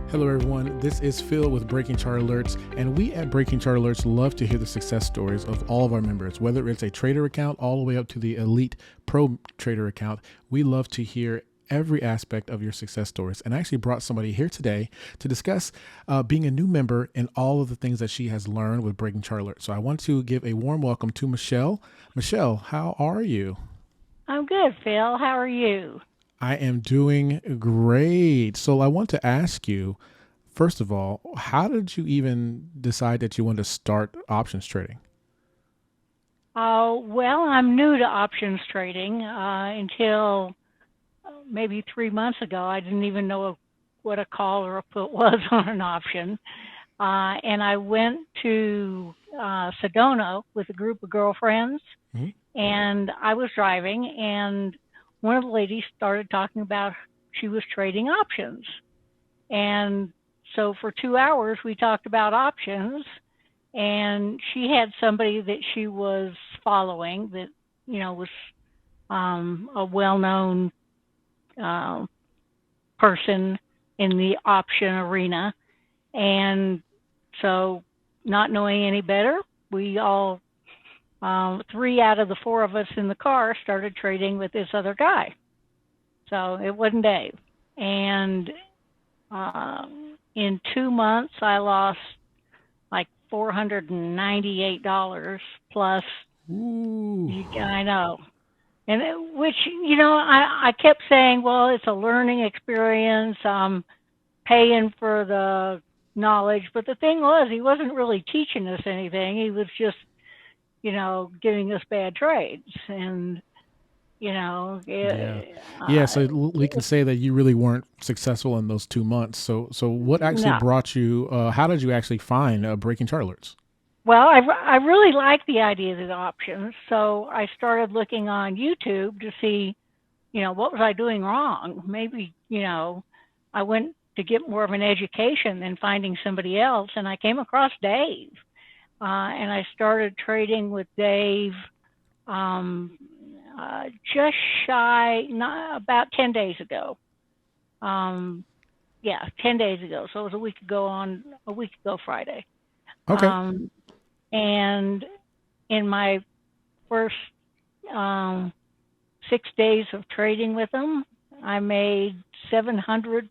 Hello, everyone. This is Phil with Breaking Chart Alerts, and we at Breaking Chart Alerts love to hear the success stories of all of our members, whether it's a trader account all the way up to the elite pro trader account. We love to hear every aspect of your success stories. And I actually brought somebody here today to discuss being a new member and all of the things that she has learned with Breaking Chart Alerts. So I want to give a warm welcome to Michelle. Michelle, how are you? I'm good, Phil. How are you? I am doing great. So I want to ask you, first of all, how did you even decide that you wanted to start options trading? Well, I'm new to options trading until maybe 3 months ago. I didn't even know what a call or a put was on an option. And I went to Sedona with a group of girlfriends, Mhm. and I was driving, and one of the ladies started talking about she was trading options. And so for 2 hours, we talked about options, and she had somebody that she was following that, was a well known uh, person in the option arena. And so, not knowing any better, we all, three out of the four of us in the car, started trading with this other guy. So it wasn't Dave. And in 2 months, I lost like $498 plus. Ooh. I know. And which, I kept saying, well, it's a learning experience. Paying for the knowledge. But the thing was, he wasn't really teaching us anything. He was just, giving us bad trades. And, Yeah. Yeah. So we can say that you really weren't successful in those 2 months. So what actually no. brought you, how did you actually find Breaking Chart Alerts? Well, I really like the idea of the options. So I started looking on YouTube to see, what was I doing wrong? Maybe, I went to get more of an education than finding somebody else. And I came across Dave. And I started trading with Dave um, just shy, not about 10 days ago. Um, yeah, 10 days ago. So it was a week ago Friday. Okay. Um, and in my first um, 6 days of trading with him, I made $736.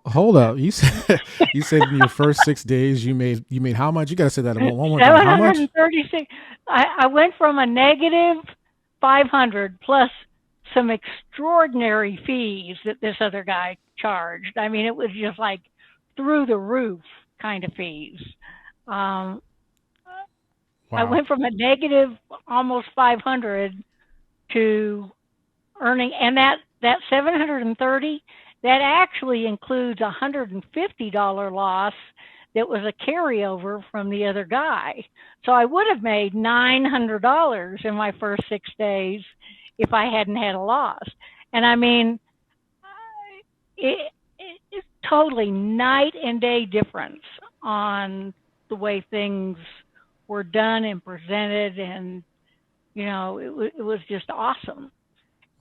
Hold up. You said you said in your first 6 days you made how much? You gotta say that one more time. How much? 736. I went from a negative 500 plus some extraordinary fees that this other guy charged. I mean, it was just like through the roof kind of fees. Um, I Wow. went from a negative almost 500 to earning, and that 730, that actually includes a $150 loss that was a carryover from the other guy. So I would have made $900 in my first 6 days if I hadn't had a loss. And I mean, it's totally night and day difference on the way things were done and presented, and it was just awesome.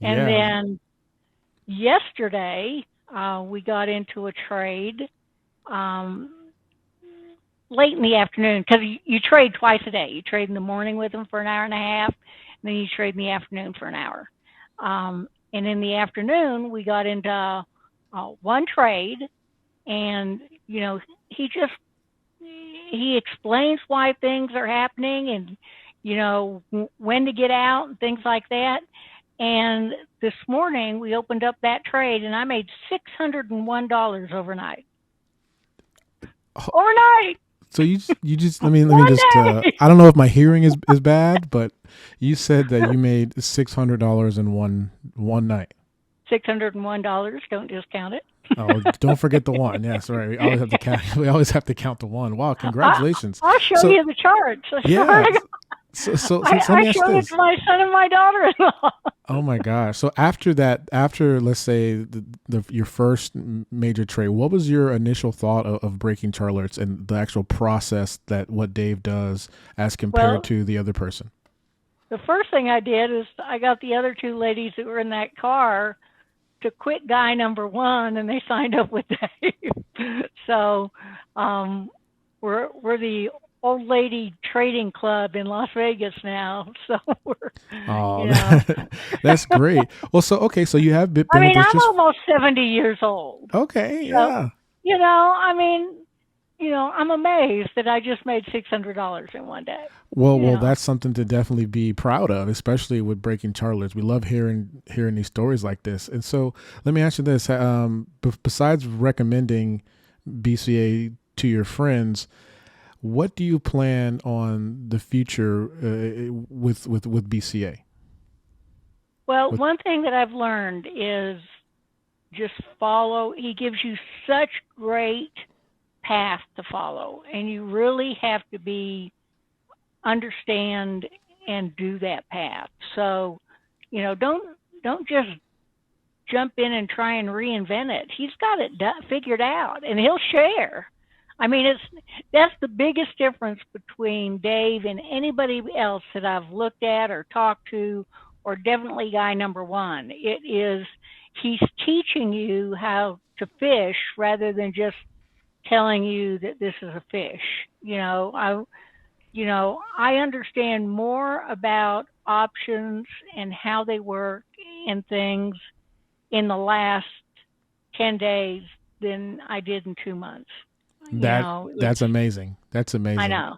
And Yeah. then yesterday, we got into a trade um, late in the afternoon because you trade twice a day. You trade in the morning with them for an hour and a half, and then you trade in the afternoon for an hour. And in the afternoon, we got into one trade, and he just he explains why things are happening, and when to get out and things like that. And this morning we opened up that trade, and I made $601 overnight. Ho- Overnight, So you just let me one just day. I don't know if my hearing is bad, but you said that you made $600 in one night. $601. Don't discount it. Oh, don't forget the one. Yes, right. We always have to count. We always have to count the one. Wow, I, congratulations. I'll show So you the charts. I swear yeah. to God. So let I me ask showed it to this. my son and my daughter-in-law. Oh my gosh. So after that, after let's say your first major trade, what was your initial thought of breaking chart alerts and the actual process that what Dave does as compared Well, to the other person? the first thing I did is I got the other two ladies that were in that car to quit guy number one, and they signed up with Dave. So um, we're the old lady trading club in Las Vegas now. So we're, Oh, you know, that's great. Well, so okay, so you have I been with mean, us I'm just almost 70 years old. okay, So, yeah. I mean, I'm amazed that I just made $600 in one day. Well, You know, that's something to definitely be proud of, especially with breaking charters. We love hearing these stories like this. And so, let me ask you this: besides recommending BCA to your friends, what do you plan on the future with BCA? well, With one thing that I've learned is just follow. He gives you such great path to follow, and you really have to be understand and do that path. So, don't just jump in and try and reinvent it. He's got it figured out, and he'll share. I mean, that's the biggest difference between Dave and anybody else that I've looked at or talked to, or definitely guy number one. It is he's teaching you how to fish rather than just telling you that this is a fish. I understand more about options and how they work and things in the last 10 days than I did in 2 months. that's amazing. That's I amazing. know,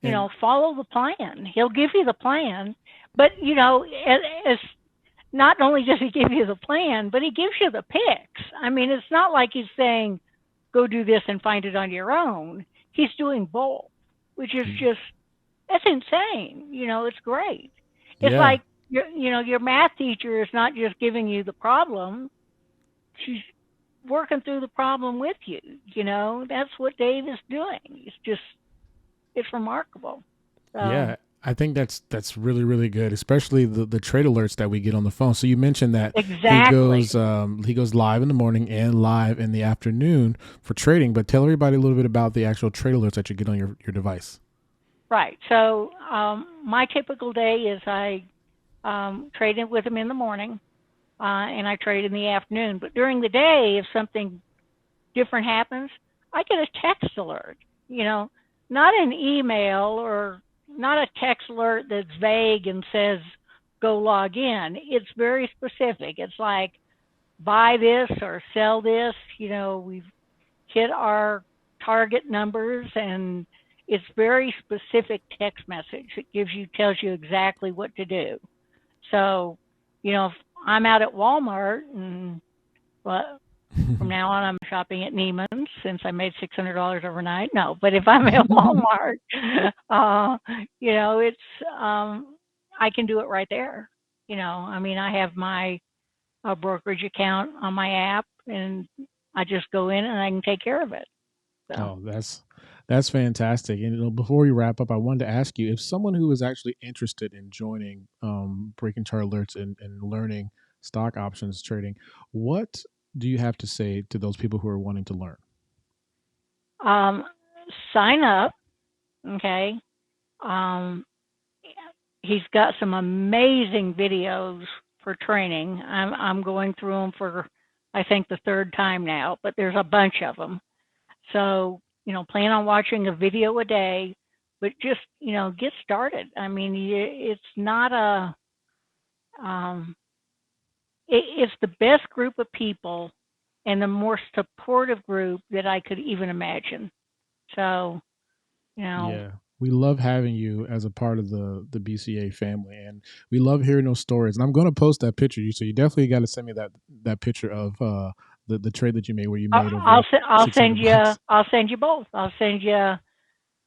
And follow the plan. He'll give you the plan, but, as not only does he give you the plan, but he gives you the picks. I mean, it's not like he's saying, go do this and find it on your own. He's doing both, which is just, that's insane. It's great. It's yeah, like, your math teacher is not just giving you the problem. She's working through the problem with you. That's what Dave is doing. It's remarkable. So yeah. I think that's really really good, especially the trade alerts that we get on the phone. So you mentioned that exactly. he goes live in the morning and live in the afternoon for trading. But tell everybody a little bit about the actual trade alerts that you get on your device. Right. So my typical day is I trade with him in the morning, and I trade in the afternoon. But during the day, if something different happens, I get a text alert. Not an email or not a text alert that's vague and says go log in. It's very specific. It's like buy this or sell this. We've hit our target numbers, and it's very specific text message. It tells you exactly what to do. So, if I'm out at Walmart and, well, from now on, I'm shopping at Neiman's since I made $600 overnight. No, but if I'm at Walmart, it's I can do it right there. I mean, I have my brokerage account on my app, and I just go in and I can take care of it. So, Oh, that's fantastic. And before we wrap up, I wanted to ask you if someone who is actually interested in joining Breaking Chart Alerts and learning stock options trading, what do you have to say to those people who are wanting to learn? um, sign up. Okay. Um, he's got some amazing videos for training. I'm going through them for I think the third time now, but there's a bunch of them. So, plan on watching a video a day, but just, get started. I mean, it's not um, it's the best group of people and the more supportive group that I could even imagine. So, you know, Yeah. We love having you as a part of the BCA family, and we love hearing those stories. And I'm going to post that picture. So you definitely got to send me that picture of the trade that you made where you made over I'll send 600 you bucks. both. I'll send you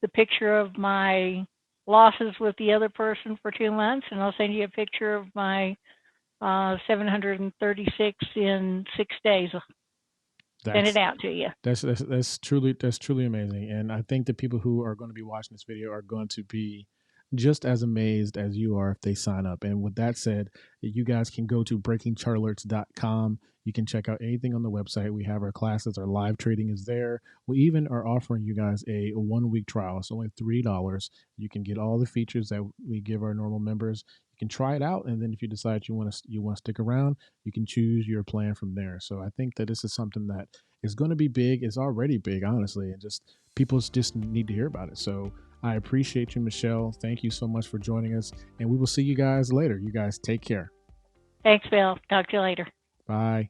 the picture of my losses with the other person for 2 months, and I'll send you a picture of my 736 in 6 days. Send it That's out to you. that's truly amazing, and I think the people who are going to be watching this video are going to be just as amazed as you are if they sign up. And with that said, you guys can go to breakingchartalerts.com. You can check out anything on the website. We have our classes, our live trading is there. We even are offering you guys a 1 week trial. It's only $3. You can get all the features that we give our normal members. You can try it out, and then if you decide you want to stick around, you can choose your plan from there. So I think that this is something that is going to be big. It's already big, honestly, and just people just need to hear about it. So I appreciate you, Michelle. Thank you so much for joining us, and we will see you guys later. You guys take care. Thanks, Bill. Talk to you later. Bye.